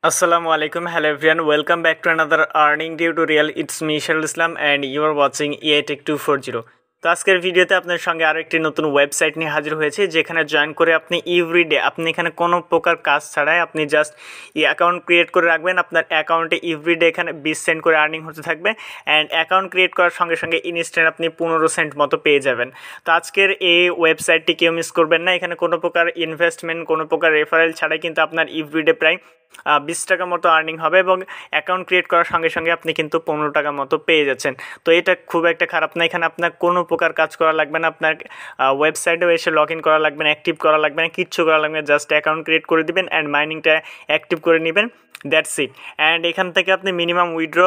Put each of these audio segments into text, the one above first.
Assalamualaikum, hello everyone, welcome back to another earning tutorial. It's me Esarul Islam and you are watching EI Tech240. তো আজকের ভিডিওতে আপনার সঙ্গে আরো একটি নতুন ওয়েবসাইট নিয়ে হাজির হয়েছে যেখানে জয়েন করে আপনি এভরিডে আপনি এখানে কোনো প্রকার কাজ ছাড়াই আপনি জাস্ট এই অ্যাকাউন্ট ক্রিয়েট করে রাখবেন। আপনার অ্যাকাউন্টে এভরিডে এখানে 20 সেন্ট করে আর্নিং হতে থাকবে অ্যান্ড অ্যাকাউন্ট ক্রিয়েট করার সঙ্গে সঙ্গে ইনস্ট্যান্ট আপনি 15 সেন্ট মতো পেয়ে যাবেন। তো আজকের এই ওয়েবসাইটটি কেউ মিস করবেন না। এখানে কোনো প্রকার ইনভেস্টমেন্ট কোনো প্রকার রেফারেল ছাড়াই কিন্তু আপনার এভরিডে প্রায় 20 টাকা মতো আর্নিং হবে এবং অ্যাকাউন্ট ক্রিয়েট করার সঙ্গে সঙ্গে আপনি কিন্তু 15 টাকা মতো পেয়ে যাচ্ছেন। তো এটা খুব একটা খারাপ না। এখানে আপনার কোনো প্রকার কাজ করা লাগবে না, আপনার ওয়েবসাইটেও এসে লগ ইন করা লাগবে না, অ্যাক্টিভ করা লাগবে না, কিচ্ছু করা লাগবে না। জাস্ট অ্যাকাউন্ট ক্রিয়েট করে দিবেন অ্যান্ড মাইনিংটা অ্যাক্টিভ করে নেবেন, দ্যাটস ইট। অ্যান্ড এখান থেকে আপনি মিনিমাম উইথড্র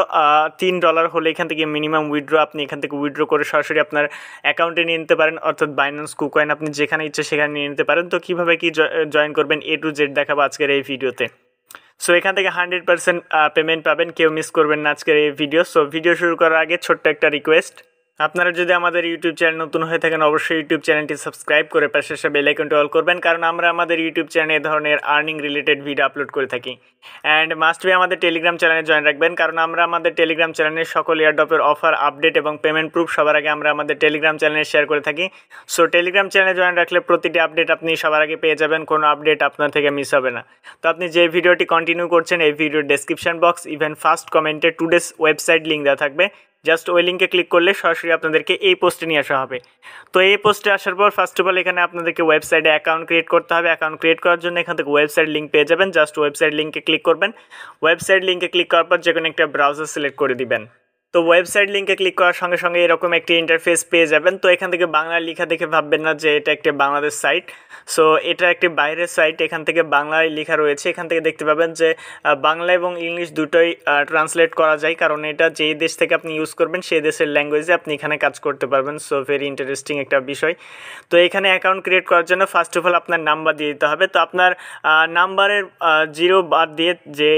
$3 হলে এখান থেকে মিনিমাম উইথড্র আপনি এখান থেকে উইথড্র করে সরাসরি আপনার অ্যাকাউন্টে নিয়ে নিতে পারেন, অর্থাৎ বাইন্যান্স, কুকয়েন আপনি যেখানে ইচ্ছে সেখানে নিয়ে নিতে পারেন। তো কীভাবে কি জয়েন করবেন A to Z দেখাবো আজকের এই ভিডিওতে। সো এখান থেকে 100% পেমেন্ট পাবেন, কেউ মিস করবেন না আজকের এই ভিডিও। সো ভিডিও শুরু করার আগে ছোট্ট একটা রিকোয়েস্ট, আপনারা যদি আমাদের ইউটিউব চ্যানেল নতুন হয়ে থাকেন অবশ্যই ইউটিউব চ্যানেলটি সাবস্ক্রাইব করে পাশে এসে বেল আইকনটি অল করবেন, কারণ আমরা আমাদের ইউটিউব চ্যানেলে এই ধরনের আর্নিং রিলেটেড ভিডিও আপলোড করে থাকি। অ্যান্ড মাস্ট বি আমাদের টেলিগ্রাম চ্যানেলে জয়েন রাখবেন, কারণ আমরা আমাদের টেলিগ্রাম চ্যানেলে সকল এয়ারড্রপের অফার, আপডেট এবং পেমেন্ট প্রুফ সবার আগে আমরা আমাদের টেলিগ্রাম চ্যানেলে শেয়ার করে থাকি। সো টেলিগ্রাম চ্যানেলে জয়েন রাখলে প্রতিটি আপডেট আপনি সবার আগে পেয়ে যাবেন, কোনো আপডেট আপনার থেকে মিস হবে না। তো আপনি যে ভিডিওটি কন্টিনিউ করছেন এই ভিডিওর ডেসক্রিপশন বক্স ইভেন ফার্স্ট কমেন্টে টুডেস ওয়েবসাইট লিঙ্ক দেওয়া থাকবে, জাস্ট ওই লিঙ্কে ক্লিক করলে সরাসরি আপনাদেরকে এই পোস্টে নিয়ে আসা হবে। তো এই পোস্টে আসার পর ফার্স্ট অফ অল এখানে আপনাদেরকে ওয়েবসাইটে অ্যাকাউন্ট ক্রিয়েট করতে হবে। অ্যাকাউন্ট ক্রিয়েট করার জন্য এখান থেকে ওয়েবসাইট লিঙ্ক পেয়ে যাবেন, জাস্ট ওয়েবসাইট লিঙ্কে ক্লিক করবেন। ওয়েবসাইট লিঙ্কে ক্লিক করার পর যে কোনো একটা ব্রাউজার সিলেক্ট করে দিবেন। তো ওয়েবসাইট লিঙ্কে ক্লিক করার সঙ্গে সঙ্গে এরকম একটি ইন্টারফেস পেয়ে যাবেন। তো এখান থেকে বাংলা লেখা দেখে ভাববেন না যে এটা একটি বাংলাদেশ সাইট। সো এটা একটি বাইরের সাইট, এখান থেকে বাংলায় লেখা রয়েছে। এখান থেকে দেখতে পাবেন যে বাংলা এবং ইংলিশ দুটোই ট্রান্সলেট করা যায়, কারণ এটা যেই দেশ থেকে আপনি ইউজ করবেন সেই দেশের ল্যাঙ্গুয়েজে আপনি এখানে কাজ করতে পারবেন। সো ভেরি ইন্টারেস্টিং একটা বিষয়। তো এখানে অ্যাকাউন্ট ক্রিয়েট করার জন্য ফার্স্ট অফ অল আপনার নাম্বার দিয়ে দিতে হবে। তো আপনার নাম্বারের 0 বাদ দিয়ে যে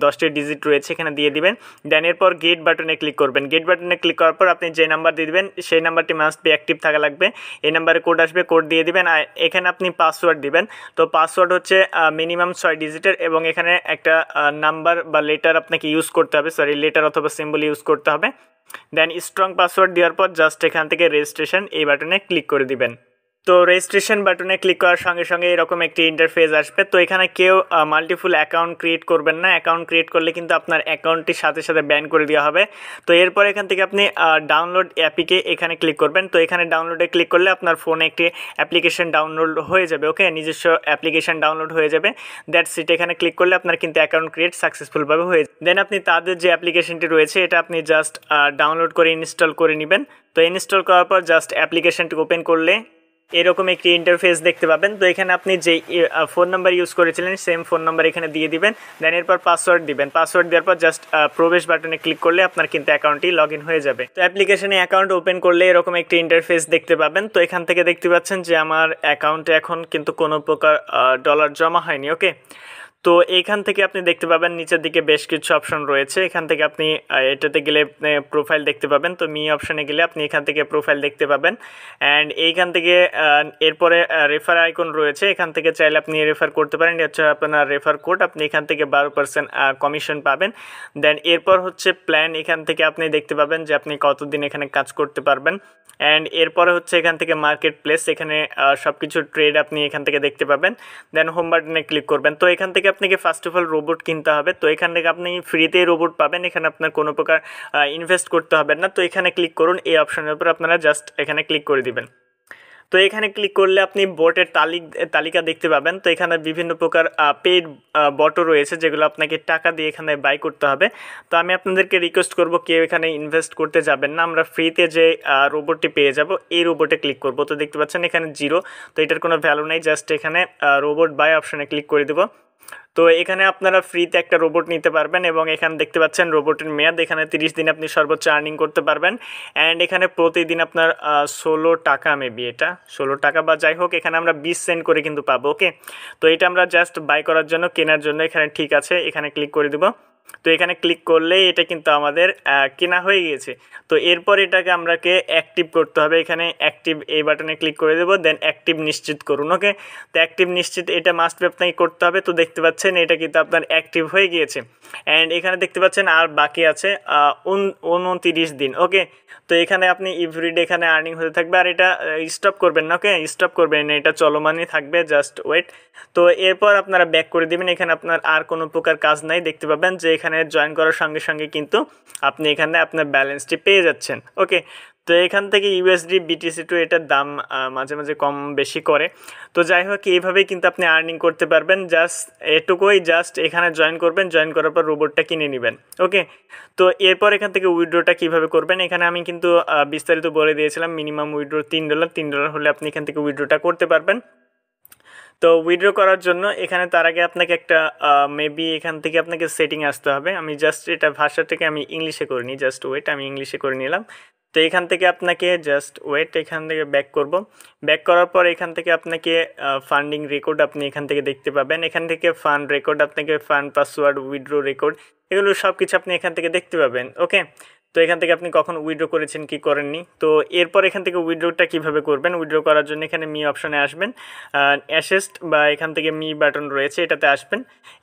10টি ডিজিট রয়েছে এখানে দিয়ে দিবেন। দেন এরপর গেট বাটনে ক্লিক করবেন। গেট বাটনে ক্লিক করার পর আপনি যে নাম্বার দিয়ে দিবেন সেই নাম্বারটি মাস্ট বি অ্যাক্টিভ থাকা লাগবে। এই নাম্বারে কোড আসবে, কোড দিয়ে দিবেন। আর এখানে আপনি পাসওয়ার্ড দিবেন। তো পাসওয়ার্ড হচ্ছে মিনিমাম 6 ডিজিটের এবং এখানে একটা নাম্বার বা লেটার আপনাকে ইউজ করতে হবে, লেটার অথবা সিম্বল ইউজ করতে হবে। দেন স্ট্রং পাসওয়ার্ড দেওয়ার পর জাস্ট এখান থেকে রেজিস্ট্রেশন এই বাটনে ক্লিক করে দিবেন। তো রেজিস্ট্রেশন বাটনে ক্লিক করার সঙ্গে সঙ্গে এরকম একটি ইন্টারফেস আসবে। তো এখানে কেউ মাল্টিপুল অ্যাকাউন্ট ক্রিয়েট করবেন না। অ্যাকাউন্ট ক্রিয়েট করলে কিন্তু আপনার অ্যাকাউন্টটির সাথে সাথে ব্যান করে দেওয়া হবে। তো এরপর এখান থেকে আপনি ডাউনলোড অ্যাপিকে এখানে ক্লিক করবেন। তো এখানে ডাউনলোডে ক্লিক করলে আপনার ফোনে একটি অ্যাপ্লিকেশন ডাউনলোড হয়ে যাবে। ওকে, নিজস্ব অ্যাপ্লিকেশন ডাউনলোড হয়ে যাবে, দ্যাটস ইট। এখানে ক্লিক করলে আপনার কিন্তু অ্যাকাউন্ট ক্রিয়েট সাকসেসফুলভাবে হয়ে যাবে। দেন আপনি তাদের যে অ্যাপ্লিকেশনটি রয়েছে এটা আপনি জাস্ট ডাউনলোড করে ইনস্টল করে নেবেন। তো ইনস্টল করার পর জাস্ট অ্যাপ্লিকেশনটি ওপেন করলে এরকম একটি ইন্টারফেস দেখতে পাবেন। তো এখানে আপনি যে ফোন নাম্বার ইউজ করেছিলেন সেম ফোন নাম্বার এখানে দিয়ে দিবেন। দেন এরপর পাসওয়ার্ড দিবেন। পাসওয়ার্ড দেওয়ার পর জাস্ট প্রবেশ বাটনে ক্লিক করলে আপনার কিন্তু অ্যাকাউন্টটি লগ ইন হয়ে যাবে। তো অ্যাপ্লিকেশনে অ্যাকাউন্ট ওপেন করলে এরকম একটি ইন্টারফেস দেখতে পাবেন। তো এখান থেকে দেখতে পাচ্ছেন যে আমার অ্যাকাউন্টে এখন কিন্তু কোনো প্রকার ডলার জমা হয়নি। ওকে, তো এইখান থেকে আপনি দেখতে পাবেন নিচের দিকে বেশ কিছু অপশন রয়েছে। এখান থেকে আপনি এটাতে গেলে প্রোফাইল দেখতে পাবেন। তো মি অপশনে গেলে আপনি এখান থেকে প্রোফাইল দেখতে পাবেন। অ্যান্ড এইখান থেকে এরপরে রেফার আইকন রয়েছে, এখান থেকে চাইলে আপনি রেফার করতে পারেন। এটা হচ্ছে আপনার রেফার কোড, আপনি এখান থেকে 12% কমিশন পাবেন। দেন এরপর হচ্ছে প্ল্যান, এখান থেকে আপনি দেখতে পাবেন যে আপনি কতদিন এখানে কাজ করতে পারবেন। অ্যান্ড এরপরে হচ্ছে এখান থেকে মার্কেট প্লেস, এখানে সব কিছু ট্রেড আপনি এখান থেকে দেখতে পাবেন। দেন হোম বাটনে ক্লিক করবেন। তো এখান থেকে আপনাকে ফার্স্ট অফ অল রোবট কিনতে হবে। তো এখান থেকে আপনি ফ্রিতেই রোবট পাবেন, এখানে আপনার কোনো প্রকার ইনভেস্ট করতে হবে না। তো এখানে ক্লিক করুন, এই অপশনের উপর আপনারা জাস্ট এখানে ক্লিক করে দিবেন। তো এখানে ক্লিক করলে আপনি বটের তালিকা দেখতে পাবেন। তো এখানে বিভিন্ন প্রকার পেইড বটও রয়েছে যেগুলো আপনাকে টাকা দিয়ে এখানে বাই করতে হবে। তো আমি আপনাদেরকে রিকোয়েস্ট করব কেউ এখানে ইনভেস্ট করতে যাবেন না, আমরা ফ্রিতে যে রোবটটি পেয়ে যাব এই রোবটে ক্লিক করব। তো দেখতে পাচ্ছেন এখানে 0, তো এটার কোনো ভ্যালু নেই, জাস্ট এখানে রোবট বাই অপশানে ক্লিক করে দেবো। তো এখানে আপনারা ফ্রিতে একটা রোবট নিতে পারবেন এবং এখানে দেখতে পাচ্ছেন রোবটের মেয়াদ এখানে 30 দিন আপনি সর্বোচ্চ আর্নিং করতে পারবেন। অ্যান্ড এখানে প্রতিদিন আপনার 16 টাকা, মেবি এটা 16 টাকা বা যাই হোক, এখানে আমরা 20 সেন্ট করে কিন্তু পাবো। ওকে, তো এটা আমরা জাস্ট বাই করার জন্য, কেনার জন্য এখানে ঠিক আছে এখানে ক্লিক করে দেবো। তো এখানে ক্লিক করলেই এটা কিন্তু আমাদের কেনা হয়ে গিয়েছে। তো এরপর এটাকে আমরাকে অ্যাক্টিভ করতে হবে। এখানে অ্যাক্টিভ এই বাটনে ক্লিক করে দেবো, দেন অ্যাক্টিভ নিশ্চিত করুন। ওকে, তো অ্যাক্টিভ নিশ্চিত এটা মাস্ট বি আপনাকে করতে হবে। তো দেখতে পাচ্ছেন এটা কিন্তু আপনার অ্যাক্টিভ হয়ে গিয়েছে। অ্যান্ড এখানে দেখতে পাচ্ছেন আর বাকি আছে 29 দিন। ওকে, তো এখানে আপনি এভরিডে এখানে আর্নিং হতে থাকবে, আর এটা স্টপ করবেন না। ওকে, স্টপ করবেন না, এটা চলমানই থাকবে, জাস্ট ওয়েট। তো এরপর আপনারা ব্যাক করে দিবেন। এখানে আপনার আর কোনো প্রকার কাজ নাই। দেখতে পাবেন যে এখানে জয়েন করার সঙ্গে সঙ্গে কিন্তু আপনি এখানে আপনার ব্যালেন্সটি পেয়ে যাচ্ছেন। ওকে, তো এখান থেকে ইউএসডি বিটিসি টু এটার দাম মাঝে মাঝে কম বেশি করে। তো যাই হোক, এইভাবেই কিন্তু আপনি আর্নিং করতে পারবেন। জাস্ট এটুকুই, জাস্ট এখানে জয়েন করবেন, জয়েন করার পর রোবটটা কিনে নেবেন। ওকে, তো এরপর এখান থেকে উইথড্রোটা কীভাবে করবেন এখানে আমি কিন্তু বিস্তারিত বলে দিয়েছিলাম। মিনিমাম উইথড্রো $3 হলে আপনি এখান থেকে উইথড্রোটা করতে পারবেন। তো উইথড্র করার জন্য এখানে তার আগে আপনাকে একটা মেবি এখান থেকে আপনাকে সেটিং আসতে হবে। আমি জাস্ট এটা ভাষাটাকে আমি ইংলিশে করে নিই, জাস্ট ওয়েট, আমি ইংলিশে করে নিলাম। তো এখান থেকে আপনাকে জাস্ট ওয়েট, এখান থেকে ব্যাক করব। ব্যাক করার পর এখান থেকে আপনাকে ফান্ডিং রেকর্ড আপনি এখান থেকে দেখতে পাবেন। এখান থেকে ফান্ড রেকর্ড, আপনাকে ফান্ড পাসওয়ার্ড, উইথড্র রেকর্ড, এগুলো সব কিছু আপনি এখান থেকে দেখতে পাবেন। ওকে, তো এখান থেকে আপনি কখন উইথড্র করেছেন কি করেননি। তো এরপর এখান থেকে উইথড্রটা কীভাবে করবেন, উইথড্র করার জন্য এখানে মি অপশনে আসবেন, অ্যাসেস্ট বা এখান থেকে মি বাটন রয়েছে, এটাতে আসবেন।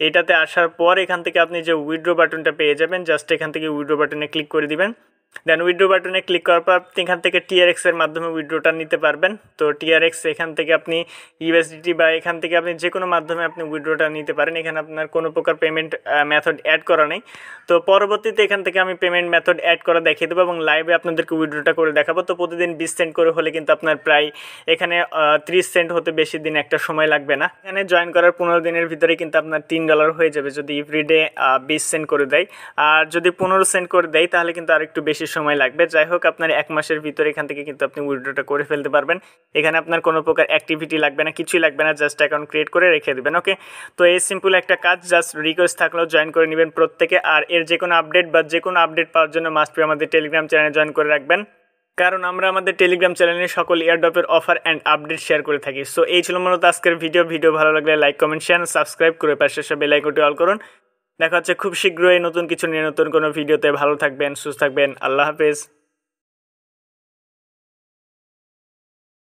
এটাতে আসার পর এখান থেকে আপনি যে উইথড্র বাটনটা পেয়ে যাবেন, জাস্ট এখান থেকে উইথড্র বাটনে ক্লিক করে দিবেন। দেন উইথড্র বাটনে ক্লিক করার পর আপনি এখান থেকে টিআরএক্স এর মাধ্যমে উইথড্রটা নিতে পারবেন। তো টিআরএক্স এখান থেকে আপনি ইউএসডিটি বা এখান থেকে আপনি যে কোনো মাধ্যমে আপনি উইথড্রটা নিতে পারেন। এখানে আপনার কোনো প্রকার পেমেন্ট মেথড অ্যাড করা নেই। তো পরবর্তীতে এখান থেকে আমি পেমেন্ট মেথড অ্যাড করা দেখিয়ে দেবো এবং লাইভে আপনাদেরকে উইথড্রটা করে দেখাবো। তো প্রতিদিন 20 সেন্ট করে হলে কিন্তু আপনার প্রায় এখানে 30 সেন্ট হতে বেশি দিন একটা সময় লাগবে না। এখানে জয়েন করার 15 দিনের ভিতরে কিন্তু আপনার $3 হয়ে যাবে যদি এভরিডে 20 সেন্ট করে দেয়। আর যদি 15 সেন্ট করে দেয় তাহলে কিন্তু আর একটু বেশি সময় লাগবে। যাই হোক, আপনার 1 মাসের ভিতরে এখান থেকে কিন্তু আপনি উইথড্রটা করে ফেলতে পারবেন। এখানে আপনার কোনো প্রকার অ্যাক্টিভিটি লাগবে না, কিছুই লাগবে না, জাস্ট অ্যাকাউন্ট ক্রিয়েট করে রেখে দেবেন। ওকে, তো এই সিম্পল একটা কাজ, জাস্ট রিকোয়েস্ট থাকলেও জয়েন করে নেবেন প্রত্যেকে। আর এর যে কোনো আপডেট বা যে কোনো আপডেট পাওয়ার জন্য মাস্ট বি আমাদের টেলিগ্রাম চ্যানেলে জয়েন করে রাখবেন, কারণ আমরা আমাদের টেলিগ্রাম চ্যানেলে সকল এয়ারড্রপের অফার অ্যান্ড আপডেট শেয়ার করে থাকি। সো এই ছিল মূলত আজকের ভিডিও ভালো লাগলে লাইক, কমেন্ট, শেয়ার, সাবস্ক্রাইব করে পাশে বেল আইকনটি অল করুন। দেখা হচ্ছে খুব শীঘ্রই নতুন কিছু নিয়ে নতুন কোনো ভিডিওতে। ভালো থাকবেন, সুস্থ থাকবেন, আল্লাহ হাফেজ।